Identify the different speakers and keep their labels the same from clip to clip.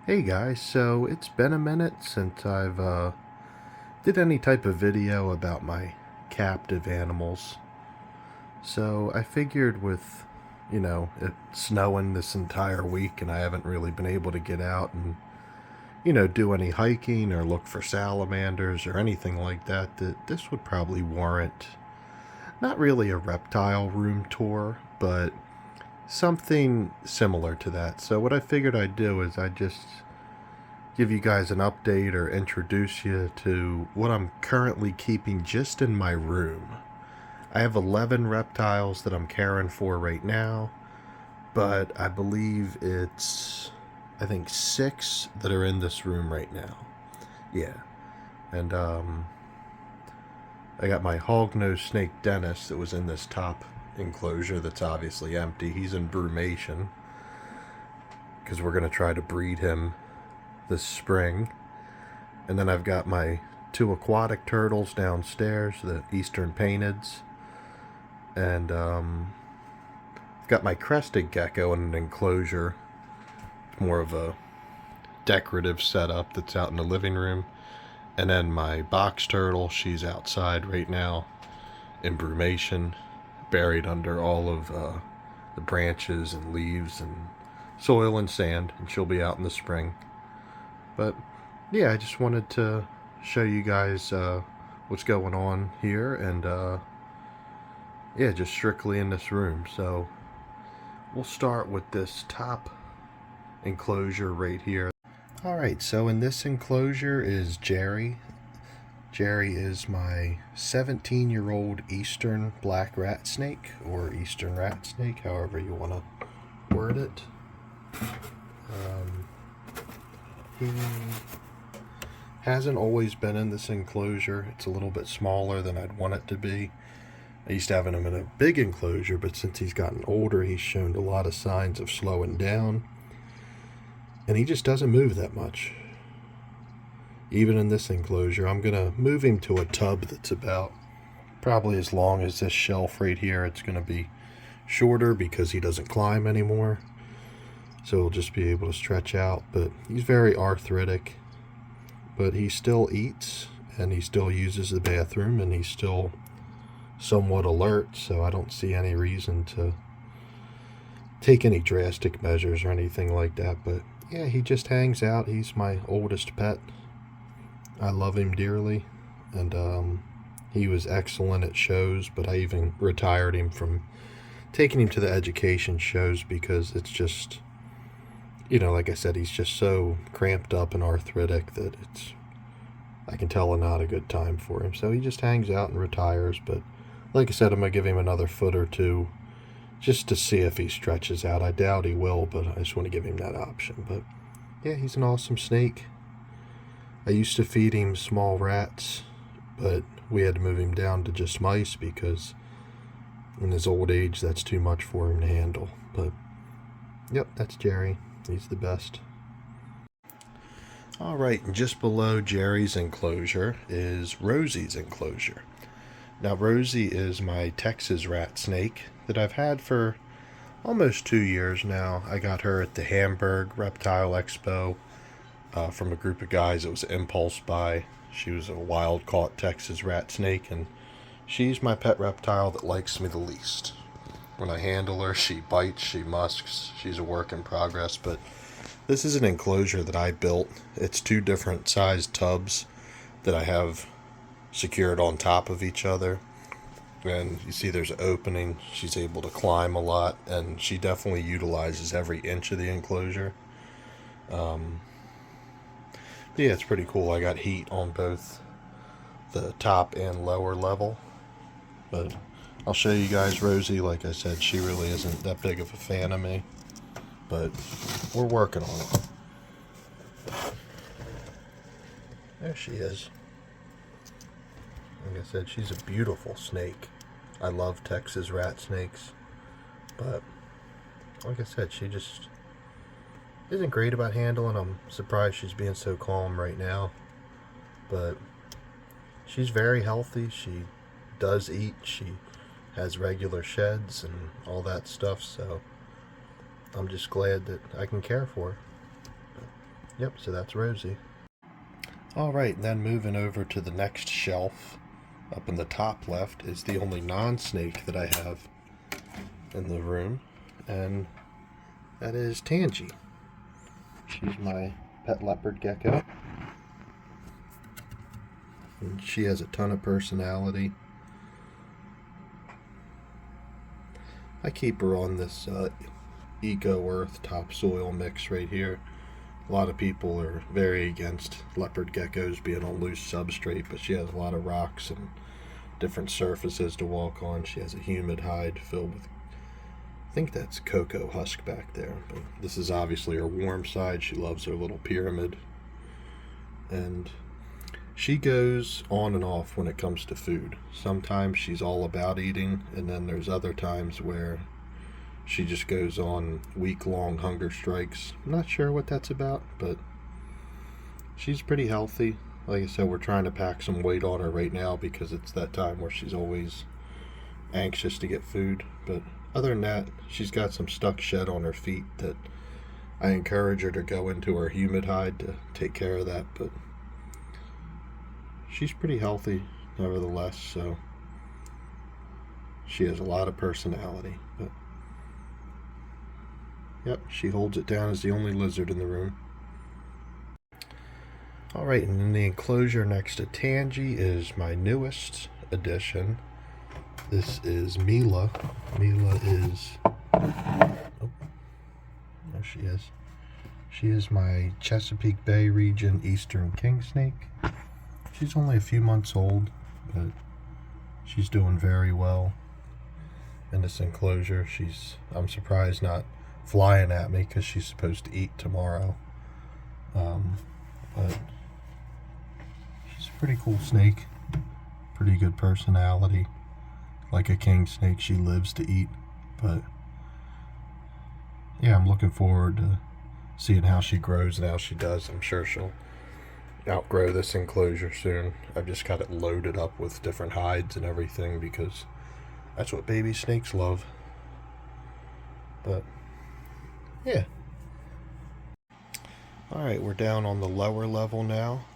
Speaker 1: Hey guys, so it's been a minute since I've did any type of video about my captive animals. So I figured with, it snowing this entire week and I haven't really been able to get out and, do any hiking or look for salamanders or anything like that, that this would probably warrant not really a reptile room tour, but something similar to that. So what I figured I'd do is I'd just give you guys an update or introduce you to what I'm currently keeping just in my room. I have 11 reptiles that I'm caring for right now, but I believe I think 6 that are in this room right now. Yeah. And I got my hognose snake Dennis that was in this top enclosure that's obviously empty. He's in brumation because we're going to try to breed him this spring. And then I've got my 2 aquatic turtles downstairs, the eastern painteds. And I've got my crested gecko in an enclosure. It's more of a decorative setup that's out in the living room. And then my box turtle, she's outside right now in brumation, buried under all of the branches and leaves and soil and sand. And she'll be out in the spring. But yeah, I just wanted to show you guys what's going on here, and yeah, just strictly in this room. So we'll start with this top enclosure right here. Alright, so in this enclosure is Jerry. Jerry is my 17-year-old eastern black rat snake, or eastern rat snake, however you want to word it. He hasn't always been in this enclosure. It's a little bit smaller than I'd want it to be. I used to have him in a big enclosure, but since he's gotten older, he's shown a lot of signs of slowing down. And he just doesn't move that much. Even in this enclosure, I'm going to move him to a tub that's about probably as long as this shelf right here. It's going to be shorter because he doesn't climb anymore. So he'll just be able to stretch out. But he's very arthritic. But he still eats, and he still uses the bathroom, and he's still somewhat alert, so I don't see any reason to take any drastic measures or anything like that. But yeah, he just hangs out. He's my oldest pet. I love him dearly, and he was excellent at shows, but I even retired him from taking him to the education shows because it's just, like I said, he's just so cramped up and arthritic that I can tell not a good time for him. So he just hangs out and retires, but like I said, I'm going to give him another foot or two just to see if he stretches out. I doubt he will, but I just want to give him that option. But yeah, he's an awesome snake. I used to feed him small rats, but we had to move him down to just mice because in his old age, that's too much for him to handle. But yep, that's Jerry. He's the best. Alright, and just below Jerry's enclosure is Rosie's enclosure. Now, Rosie is my Texas rat snake that I've had for almost 2 years now. I got her at the Hamburg Reptile Expo from a group of guys. It was an impulse buy. She was a wild-caught Texas rat snake, and she's my pet reptile that likes me the least. When I handle her, she bites, she musks. She's a work in progress, but this is an enclosure that I built. It's 2 different sized tubs that I have secured on top of each other, and you see there's an opening. She's able to climb a lot, and she definitely utilizes every inch of the enclosure. Yeah, it's pretty cool. I got heat on both the top and lower level, but I'll show you guys Rosie. Like I said, she really isn't that big of a fan of me, but we're working on it. There she is. Like I said, she's a beautiful snake. I love Texas rat snakes, but like I said, she just isn't great about handling. I'm surprised she's being so calm right now, but she's very healthy. She does eat. She has regular sheds and all that stuff, so I'm just glad that I can care for her. But Yep, so that's Rosie. Alright, then moving over to the next shelf, up in the top left, is the only non-snake that I have in the room, and that is Tangi. She's my pet leopard gecko. And she has a ton of personality. I keep her on this Eco Earth topsoil mix right here. A lot of people are very against leopard geckos being on loose substrate, but she has a lot of rocks and different surfaces to walk on. She has a humid hide filled with, I think that's cocoa husk back there, but this is obviously her warm side. She loves her little pyramid. And she goes on and off when it comes to food. Sometimes she's all about eating, and then there's other times where she just goes on week-long hunger strikes. I'm not sure what that's about, but she's pretty healthy. Like I said, we're trying to pack some weight on her right now because it's that time where she's always anxious to get food. But other than that, she's got some stuck shed on her feet that I encourage her to go into her humid hide to take care of that. But she's pretty healthy nevertheless, so she has a lot of personality. But yep, she holds it down as the only lizard in the room. Alright, and in the enclosure next to Tangi is my newest addition. This is Mila. Mila is... oh, there she is. She is my Chesapeake Bay region eastern king snake. She's only a few months old, but she's doing very well in this enclosure. I'm surprised not flying at me because she's supposed to eat tomorrow. But she's a pretty cool snake. Pretty good personality. Like a king snake, she lives to eat. But yeah, I'm looking forward to seeing how she grows and how she does. I'm sure she'll outgrow this enclosure soon. I've just got it loaded up with different hides and everything because that's what baby snakes love. But yeah. Alright, we're down on the lower level now.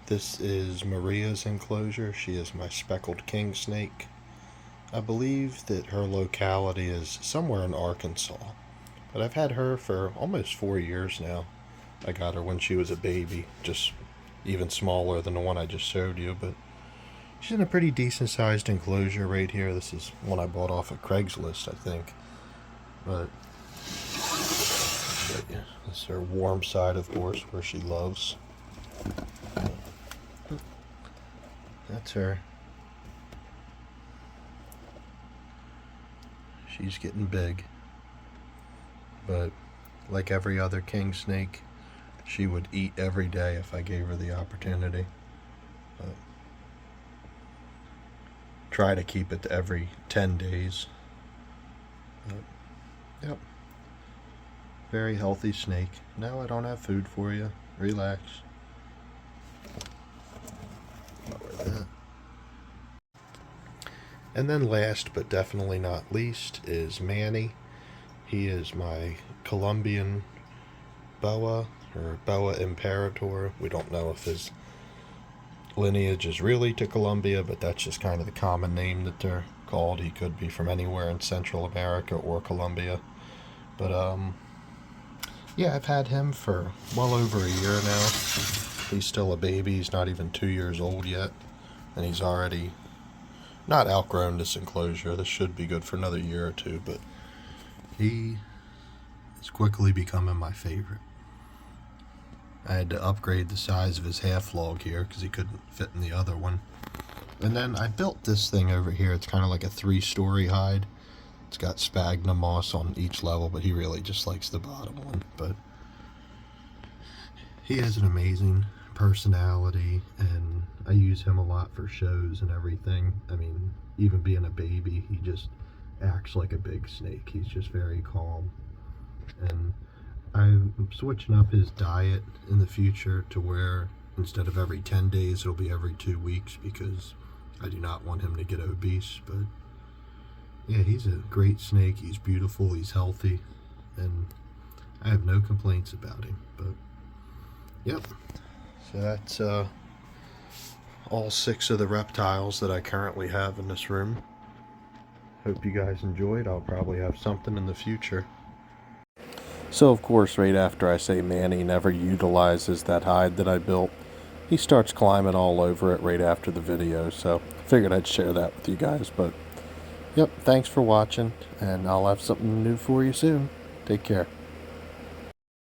Speaker 1: This is Maria's enclosure. She is my speckled king snake. I believe that her locality is somewhere in Arkansas. But I've had her for almost 4 years now. I got her when she was a baby, just even smaller than the one I just showed you, but she's in a pretty decent sized enclosure right here. This is one I bought off of Craigslist, I think. But yeah, this is her warm side, of course, where she loves. That's her. She's getting big. But like every other king snake, she would eat every day if I gave her the opportunity. But try to keep it to every 10 days. But, yep. Very healthy snake. No, I don't have food for you. Relax. Lower that. And then last but definitely not least is Manny. He is my Colombian boa, or boa imperator. We don't know if his lineage is really to Colombia, but that's just kind of the common name that they're called. He could be from anywhere in Central America or Colombia. But yeah, I've had him for well over a year now. He's still a baby. He's not even 2 years old yet, and he's already not outgrown this enclosure. This should be good for another year or two, but he is quickly becoming my favorite. I had to upgrade the size of his half log here because he couldn't fit in the other one. And then I built this thing over here. It's kind of like a 3-story hide. It's got sphagnum moss on each level, but he really just likes the bottom one. But he has an amazing personality, and I use him a lot for shows and everything. I mean, even being a baby, he just acts like a big snake. He's just very calm. And I'm switching up his diet in the future to where instead of every 10 days, it'll be every 2 weeks because I do not want him to get obese. But yeah, he's a great snake. He's beautiful. He's healthy. And I have no complaints about him. But yep, so that's all 6 of the reptiles that I currently have in this room. Hope you guys enjoyed. I'll probably have something in the future. So of course, right after I say Manny never utilizes that hide that I built, he starts climbing all over it right after the video. So figured I'd share that with you guys. But yep, thanks for watching, and I'll have something new for you soon. Take care.